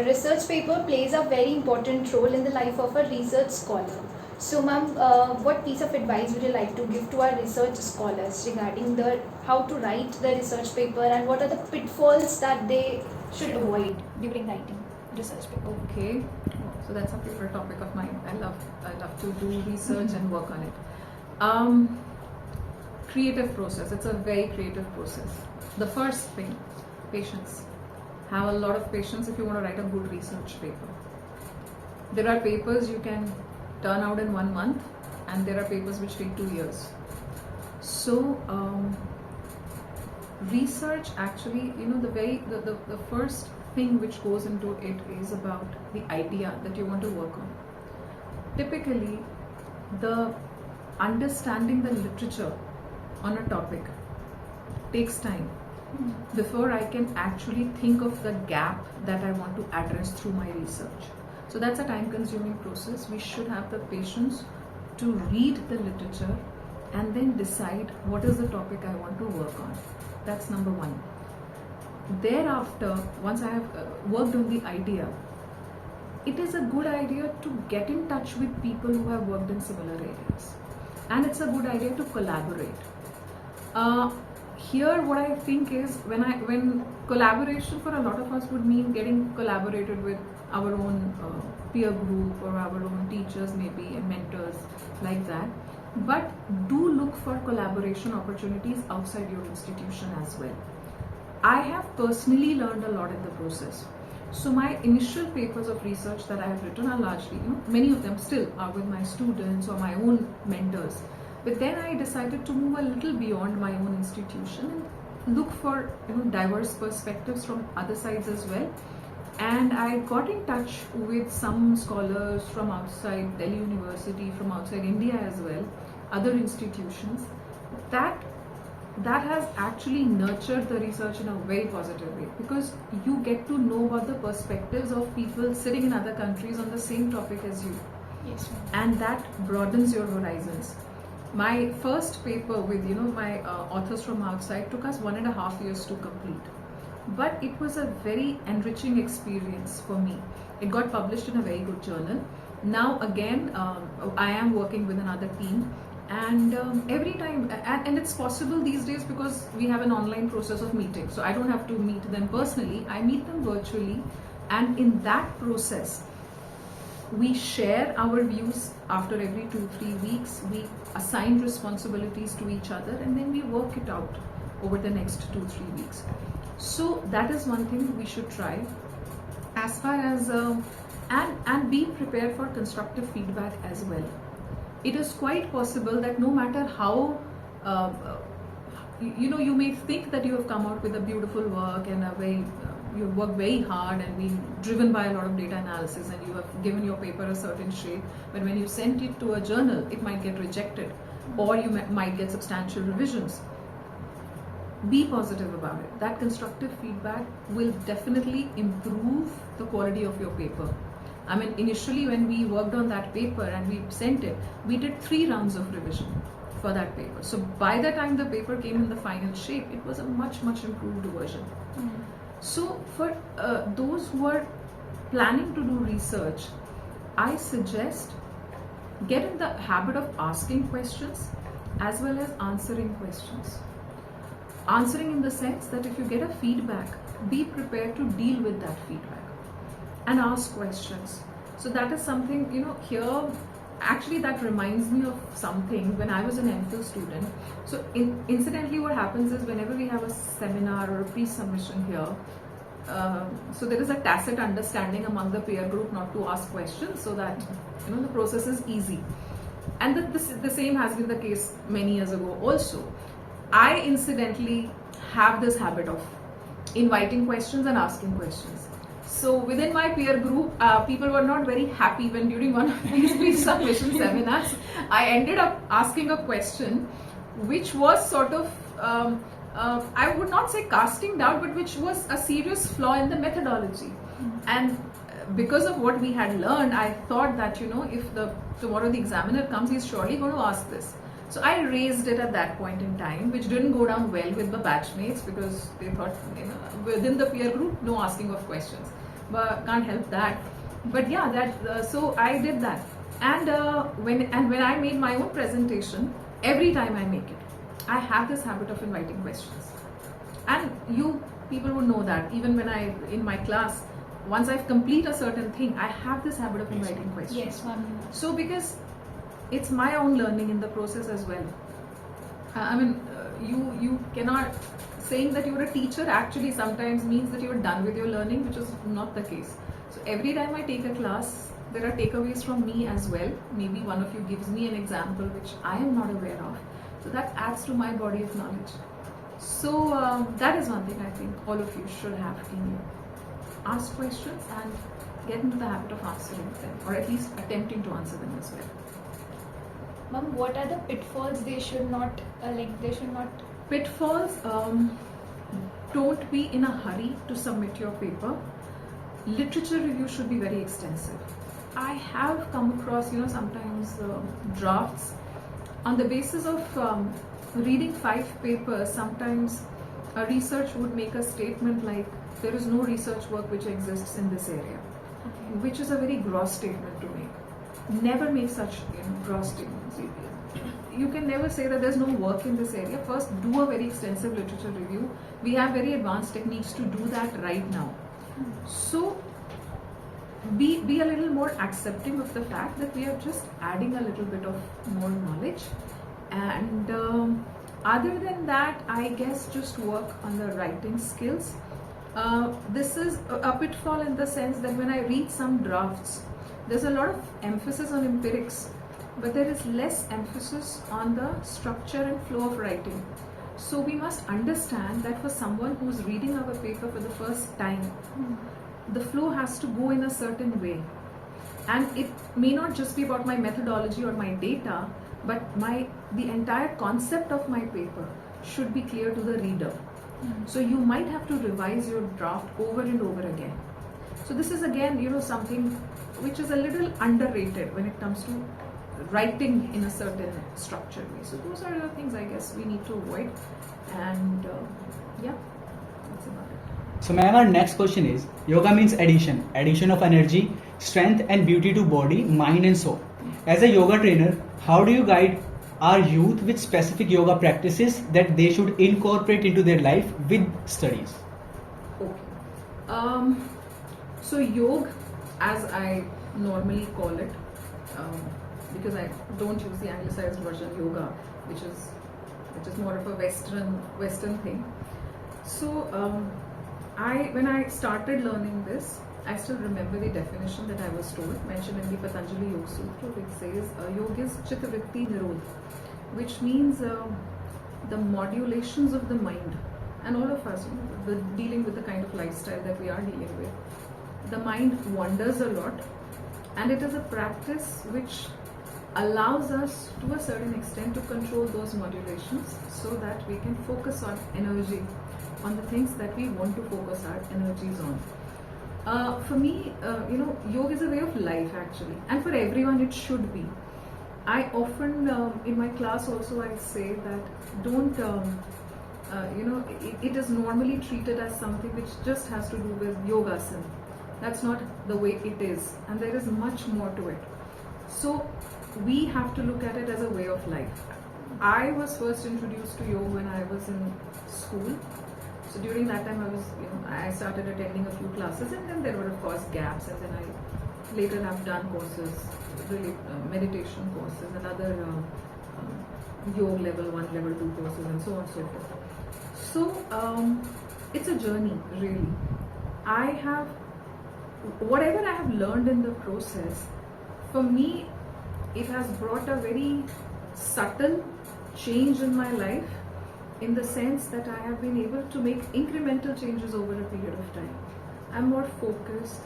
research paper plays a very important role in the life of a research scholar. So ma'am, what piece of advice would you like to give to our research scholars regarding how to write the research paper and what are the pitfalls that they should avoid during writing research paper? Okay, so that's a favorite topic of mine. I love to do research and work on it. Creative process. It's a very creative process. The first thing, patience. Have a lot of patience if you want to write a good research paper. There are papers you can turn out in 1 month, and there are papers which take 2 years. So research actually, the first thing which goes into it is about the idea that you want to work on. Typically, the understanding the literature on a topic takes time before I can actually think of the gap that I want to address through my research. So that's a time-consuming process. We should have the patience to read the literature and then decide what is the topic I want to work on. That's number one. Thereafter, once I have worked on the idea, it is a good idea to get in touch with people who have worked in similar areas. And it's a good idea to collaborate. Here what I think is when collaboration for a lot of us would mean getting collaborated with our own peer group or our own teachers maybe and mentors like that. But do look for collaboration opportunities outside your institution as well. I have personally learned a lot in the process. So my initial papers of research that I have written are largely, many of them still are with my students or my own mentors. But then I decided to move a little beyond my own institution and look for diverse perspectives from other sides as well. And I got in touch with some scholars from outside Delhi University, from outside India as well, other institutions. That has actually nurtured the research in a very positive way, because you get to know about the perspectives of people sitting in other countries on the same topic as you. Yes, ma'am. And that broadens your horizons. My first paper with my authors from outside took us 1.5 years to complete. But it was a very enriching experience for me. It got published in a very good journal. Now again, I am working with another team, and every time, and it's possible these days because we have an online process of meeting. So I don't have to meet them personally, I meet them virtually, and in that process, we share our views after every 2-3 weeks. We assign responsibilities to each other, and then we work it out over the next 2-3 weeks. So that is one thing we should try. As far as and be prepared for constructive feedback as well. It is quite possible that no matter how you may think that you have come out with a beautiful work and you have worked very hard and been driven by a lot of data analysis, and you have given your paper a certain shape, but when you send it to a journal, it might get rejected, or you might get substantial revisions. Be positive about it. That constructive feedback will definitely improve the quality of your paper. I mean, initially when we worked on that paper and we sent it, we did 3 rounds of revision for that paper. So by the time the paper came in the final shape, it was a much improved version. So for those who are planning to do research, I suggest get in the habit of asking questions as well as answering questions. Answering in the sense that if you get a feedback, be prepared to deal with that feedback and ask questions. So that is something, here, actually that reminds me of something when I was an MPhil student. So incidentally what happens is whenever we have a seminar or a pre-submission here, so there is a tacit understanding among the peer group not to ask questions, so that the process is easy. And the same has been the case many years ago also. I incidentally have this habit of inviting questions and asking questions. So within my peer group, people were not very happy when during one of these pre-submission seminars, I ended up asking a question which was sort of, I would not say casting doubt, but which was a serious flaw in the methodology. And because of what we had learned, I thought that, if tomorrow the examiner comes, he's surely going to ask this. So I raised it at that point in time, which didn't go down well with the batchmates because they thought, within the peer group, no asking of questions. but can't help that. But yeah, that so I did that, and when I made my own presentation, every time I make it, I have this habit of inviting questions, and you people would know that even when I in my class, once I've complete a certain thing, I have this habit of inviting questions. Yes, ma'am. So because it's my own learning in the process as well. I mean, you cannot saying that you're a teacher actually sometimes means that you're done with your learning, which is not the case. So every time I take a class, there are takeaways from me as well. Maybe one of you gives me an example which I am not aware of. So that adds to my body of knowledge. So that is one thing I think all of you should have in you. Ask questions and get into the habit of answering them, or at least attempting to answer them as well. Ma'am, what are the pitfalls they should not Pitfalls, don't be in a hurry to submit your paper. Literature review should be very extensive. I have come across, sometimes drafts on the basis of reading 5 papers. Sometimes a research would make a statement like there is no research work which exists in this area, which is a very gross statement to make. Never make such gross statements. You can never say that there's no work in this area. First, do a very extensive literature review. We have very advanced techniques to do that right now. So be a little more accepting of the fact that we are just adding a little bit of more knowledge. And other than that, I guess just work on the writing skills. This is a pitfall in the sense that when I read some drafts, there's a lot of emphasis on empirics, but there is less emphasis on the structure and flow of writing. So we must understand that for someone who's reading our paper for the first time, the flow has to go in a certain way. And it may not just be about my methodology or my data, but the entire concept of my paper should be clear to the reader. So you might have to revise your draft over and over again. So this is again, something which is a little underrated when it comes to writing in a certain structured way. So those are the things I guess we need to avoid. And yeah, that's about it. So ma'am, our next question is, yoga means addition of energy, strength and beauty to body, mind and soul. As a yoga trainer, how do you guide our youth with specific yoga practices that they should incorporate into their life with studies? Okay. So yoga, as I normally call it, because I don't use the anglicized version yoga, which is more of a Western thing. So when I started learning this, I still remember the definition that I was told, mentioned in the Patanjali Yoga Sutra, which says yoga is chittavritti nirodh, which means the modulations of the mind. And all of us, dealing with the kind of lifestyle that we are dealing with, the mind wanders a lot, and it is a practice which allows us to a certain extent to control those modulations so that we can focus on energy, on the things that we want to focus our energies on. For me, yoga is a way of life actually, and for everyone it should be. I often, in my class also I say that don't, it is normally treated as something which just has to do with yogasana. That's not the way it is, and there is much more to it. So we have to look at it as a way of life. I was first introduced to yoga when I was in school. So during that time I started attending a few classes, and then there were of course gaps, and then I later have done courses, meditation courses and other yoga level 1, level 2 courses and so on and so forth. So it's a journey really. Whatever I have learned in the process, for me it has brought a very subtle change in my life, in the sense that I have been able to make incremental changes over a period of time. I'm more focused,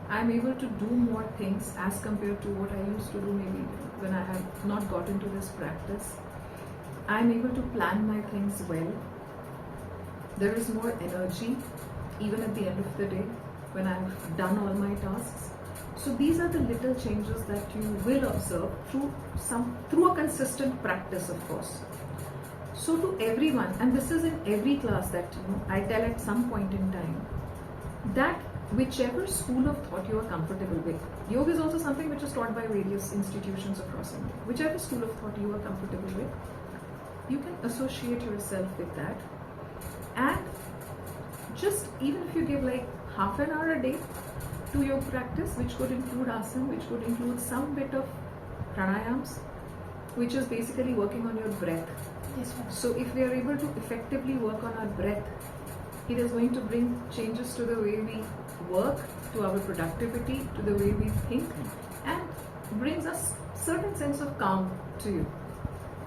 I'm able to do more things as compared to what I used to do maybe when I had not got into this practice. I'm able to plan my things well. There is more energy even at the end of the day when I've done all my tasks. So these are the little changes that you will observe through a consistent practice, of course. So to everyone, and this is in every class that I tell at some point in time, that whichever school of thought you are comfortable with. Yoga is also something which is taught by various institutions across India. Whichever school of thought you are comfortable with, you can associate yourself with that. And just even if you give like half an hour a day to yoga practice, which could include asana, which could include some bit of pranayams, which is basically working on your breath. Yes, ma'am. So if we are able to effectively work on our breath, it is going to bring changes to the way we work, to our productivity, to the way we think, and brings us certain sense of calm to you.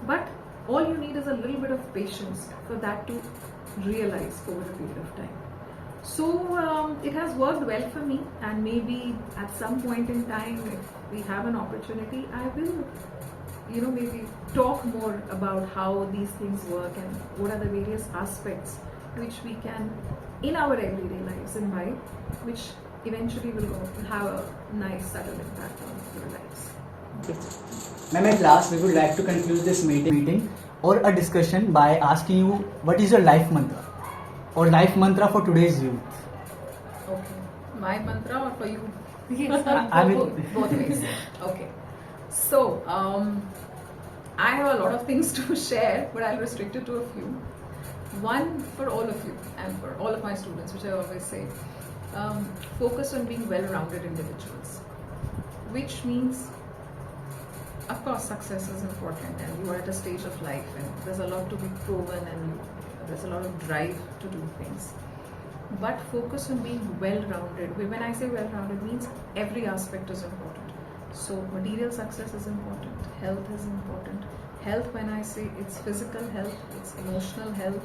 But all you need is a little bit of patience for that to realize over a period of time. So it has worked well for me, and maybe at some point in time, if we have an opportunity, I will, maybe talk more about how these things work and what are the various aspects which we can, in our everyday lives, imbibe, which eventually will have a nice subtle impact on your lives. Ma'am, at last we would like to conclude this meeting or a discussion by asking you what is your life mantra or life mantra for today's youth. Okay. My mantra or for you? Yes, I will- both ways. Okay. So, I have a lot of things to share, but I'll restrict it to a few. One, for all of you and for all of my students, which I always say, focus on being well-rounded individuals, which means, of course, success is important, and you are at a stage of life and there's a lot to be proven and there's a lot of drive to do things. But focus on being well-rounded. When I say well-rounded, means every aspect is important. So material success is important, health is important. Health, when I say, it's physical health, it's emotional health,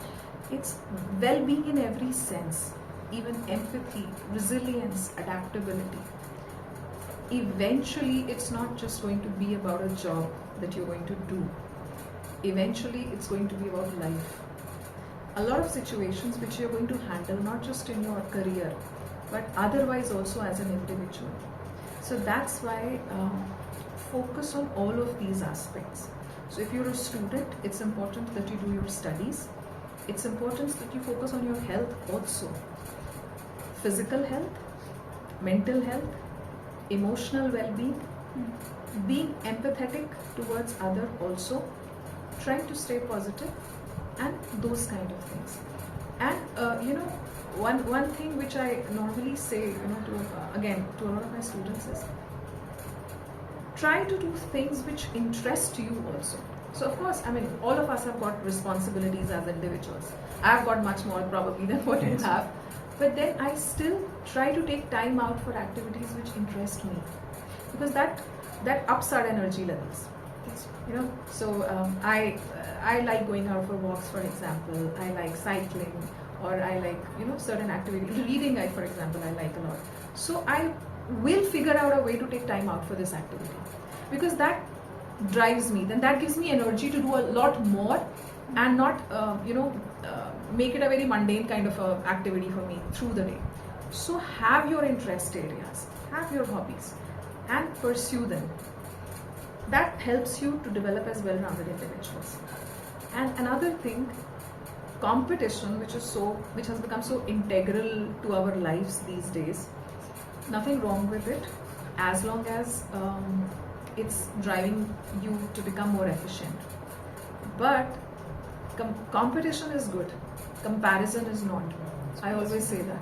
it's well-being in every sense, even empathy, resilience, adaptability. Eventually, it's not just going to be about a job that you're going to do. Eventually, it's going to be about life. A lot of situations which you're going to handle, not just in your career, but otherwise also as an individual. So that's why focus on all of these aspects. So if you're a student, it's important that you do your studies. It's important that you focus on your health also. Physical health, mental health, emotional well-being, being empathetic towards others also, trying to stay positive, and those kind of things. And one thing which I normally say, to a lot of my students is, try to do things which interest you also. So of course, all of us have got responsibilities as individuals. I've got much more probably than what you have. But then I still try to take time out for activities which interest me, because that ups our energy levels. So I like going out for walks, for example. I like cycling, or I like certain activities. Reading, for example, I like a lot. So I will figure out a way to take time out for this activity, because that drives me. Then that gives me energy to do a lot more, and not make it a very mundane kind of a activity for me through the day. So have your interest areas, have your hobbies, and pursue them. That helps you to develop as well-rounded individuals. And another thing, competition, which has become so integral to our lives these days. Nothing wrong with it, as long as it's driving you to become more efficient. But competition is good, comparison is not. I always say that.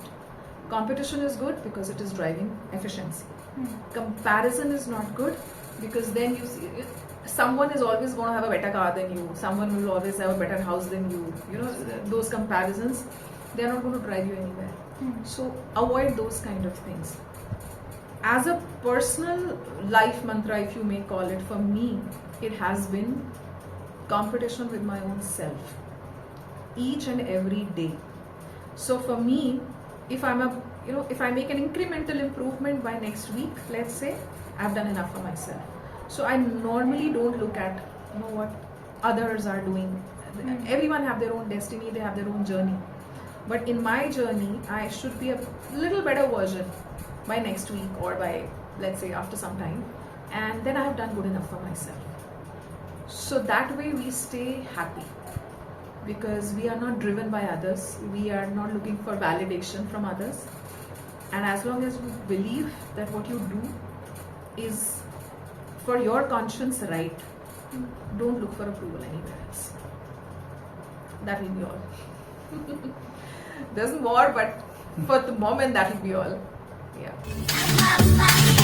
Competition is good because it is driving efficiency. Comparison is not good, because then you see someone is always going to have a better car than you, someone will always have a better house than you. Those comparisons, they are not going to drive you anywhere. So avoid those kind of things. As a personal life mantra, if you may call it, for me, it has been competition with my own self, each and every day. So for me, if I make an incremental improvement by next week, let's say, I've done enough for myself. So I normally don't look at what others are doing. Everyone have their own destiny, they have their own journey. But in my journey, I should be a little better version by next week, or by, let's say, after some time, and then I have done good enough for myself. So that way we stay happy, because we are not driven by others, we are not looking for validation from others, And as long as you believe that what you do is for your conscience right, don't look for approval anywhere else. That will be all. There's more, but for the moment, that will be all. Yeah.